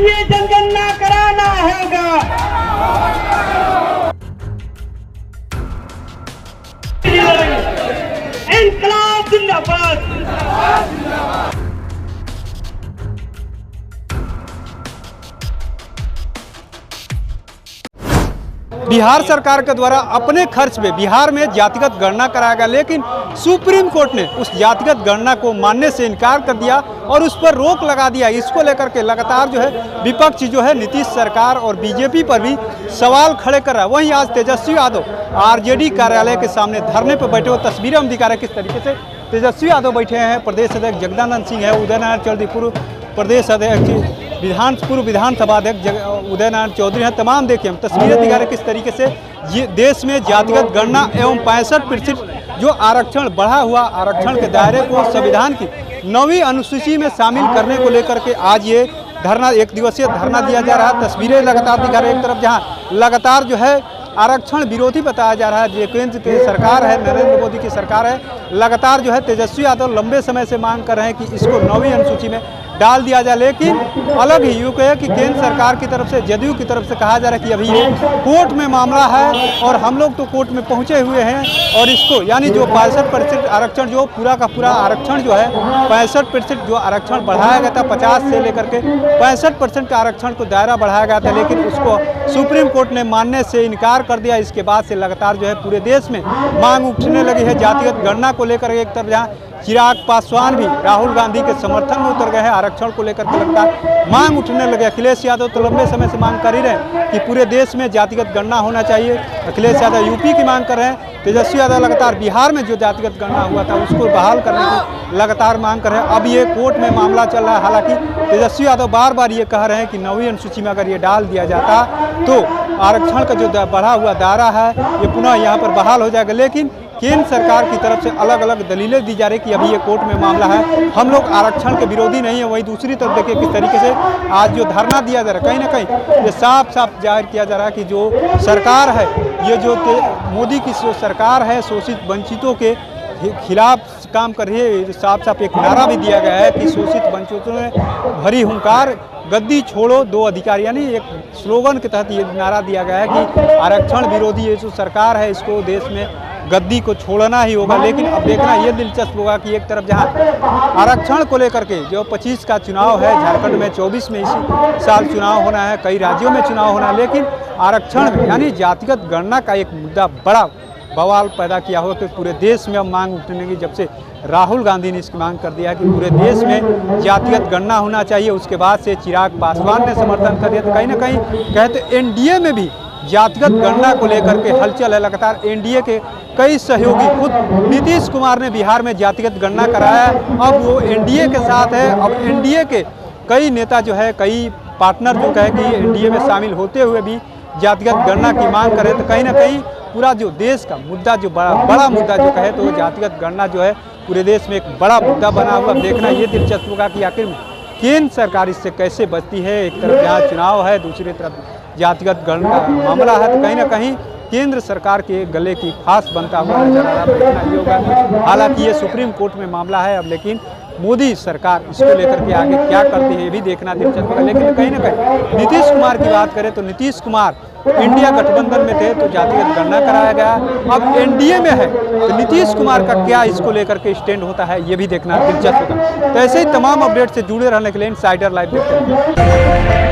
ये जनगणना कराना होगा। इंकलाब जिंदाबाद। बिहार सरकार के द्वारा अपने खर्च पे बिहार में जातिगत गणना कराया गया, लेकिन सुप्रीम कोर्ट ने उस जातिगत गणना को मानने से इनकार कर दिया और उस पर रोक लगा दिया। इसको लेकर के लगातार जो है विपक्ष जो है नीतीश सरकार और बीजेपी पर भी सवाल खड़े कर रहा है। वहीं आज तेजस्वी यादव आरजेडी कार्यालय के सामने धरने पर बैठे हुए तस्वीरें हम दिखा रहे हैं किस तरीके से तेजस्वी यादव बैठे हैं। प्रदेश अध्यक्ष जगदानंद सिंह है, उदय नारायण चौधरी पूर्व प्रदेश अध्यक्ष पूर्व विधानसभा अध्यक्ष उदय नारायण चौधरी हैं। तमाम देखिए हम तस्वीरें दिखा रहे किस तरीके से ये देश में जातिगत गणना एवं 65% जो आरक्षण बढ़ा हुआ आरक्षण के दायरे को संविधान की 9वीं अनुसूची में शामिल करने को लेकर के आज ये धरना, एक दिवसीय धरना दिया जा रहा है। तस्वीरें लगातार दिखा रहे हैं, एक तरफ जहाँ लगातार जो है आरक्षण विरोधी बताया जा रहा है, जो केंद्र की सरकार है, नरेंद्र मोदी की सरकार है, लगातार जो है तेजस्वी यादव लंबे समय से मांग कर रहे हैं कि इसको 9वीं अनुसूची में डाल दिया जाए। लेकिन अलग ही यूँ कहे कि केंद्र सरकार की तरफ से जदयू की तरफ से कहा जा रहा है कि अभी ये कोर्ट में मामला है और हम लोग तो कोर्ट में पहुंचे हुए हैं और इसको यानी जो 65% आरक्षण जो पूरा का पूरा आरक्षण जो है 65% जो आरक्षण बढ़ाया गया था 50 से लेकर के 65% का आरक्षण को दायरा बढ़ाया गया था, लेकिन उसको सुप्रीम कोर्ट ने मानने से इनकार कर दिया। इसके बाद से लगातार जो है पूरे देश में मांग उठने लगी है जातिगत गणना को लेकर। एक तरफ जहाँ चिराग पासवान भी राहुल गांधी के समर्थन में उतर गए हैं, आरक्षण को लेकर के लगातार मांग उठने लगे। अखिलेश यादव तो लंबे समय से मांग कर ही रहे हैं कि पूरे देश में जातिगत गणना होना चाहिए। अखिलेश यादव यूपी की मांग कर रहे हैं, तेजस्वी यादव लगातार बिहार में जो जातिगत गणना हुआ था उसको बहाल करने की लगातार मांग कर रहे हैं। अब ये कोर्ट में मामला चल रहा है। हालांकि तेजस्वी यादव बार बार ये कह रहे हैं कि 9वीं अनुसूची में अगर ये डाल दिया जाता तो आरक्षण का जो बढ़ा हुआ दायरा है ये पुनः यहाँ पर बहाल हो जाएगा। लेकिन केंद्र सरकार की तरफ से अलग अलग दलीलें दी जा रही कि अभी ये कोर्ट में मामला है, हम लोग आरक्षण के विरोधी नहीं है। वहीं दूसरी तरफ देखिए किस तरीके से आज जो धरना दिया जा रहा है, कहीं ना कहीं ये साफ साफ जाहिर किया जा रहा है कि जो सरकार है, ये जो मोदी की जो सरकार है शोषित वंचितों के खिलाफ काम कर रही है। साफ साफ एक नारा भी दिया गया है कि शोषित वंचितों में भरी हुंकार, गद्दी छोड़ो दो अधिकार, यानी एक स्लोगन के तहत ये नारा दिया गया है कि आरक्षण विरोधी ये जो सरकार है इसको देश में गद्दी को छोड़ना ही होगा। लेकिन अब देखना ये दिलचस्प होगा कि एक तरफ जहां आरक्षण को लेकर के जो 25 का चुनाव है, झारखंड में 24 में इसी साल चुनाव होना है, कई राज्यों में चुनाव होना है, लेकिन आरक्षण में यानी जातिगत गणना का एक मुद्दा बड़ा बवाल पैदा किया हो कि पूरे देश में अब मांग उठने की, जब से राहुल गांधी ने इसकी मांग कर दिया है कि पूरे देश में जातिगत गणना होना चाहिए। उसके बाद से चिराग पासवान ने समर्थन कर दिया। तो कहीं ना कहीं कहते एनडीए में भी जातिगत गणना को लेकर के हलचल है। लगातार एनडीए के कई सहयोगी, खुद नीतीश कुमार ने बिहार में जातिगत गणना कराया है, अब वो एनडीए के साथ है। अब एनडीए के कई नेता जो है, कई पार्टनर जो कहे कि एनडीए में शामिल होते हुए भी जातिगत गणना की मांग करें, तो कहीं ना कहीं पूरा जो देश का मुद्दा जो बड़ा मुद्दा जो कहे तो जातिगत गणना जो है पूरे देश में एक बड़ा मुद्दा बना हुआ। देखना ये दिलचस्प होगा कि आखिर में केंद्र सरकार इससे कैसे बचती है। एक तरफ यहाँ चुनाव है, दूसरी तरफ जातिगत गणना का मामला है, तो कहीं ना कहीं केंद्र सरकार के गले की फांस बनता हुआ नजर आ रहा है। देखना ये होगा। हालांकि ये सुप्रीम कोर्ट में मामला है अब, लेकिन मोदी सरकार इसको लेकर के आगे क्या करती है ये भी देखना दिलचस्प होगा। लेकिन कहीं ना कहीं नीतीश कुमार की बात करें तो नीतीश कुमार इंडिया गठबंधन में थे तो जातिगत गणना कराया गया, अब एनडीए में है तो नीतीश कुमार का क्या इसको लेकर के स्टैंड होता है ये भी देखना दिलचस्प होगा। तो ऐसे ही तमाम अपडेट से जुड़े रहने के लिए इनसाइडर लाइव देखते हैं।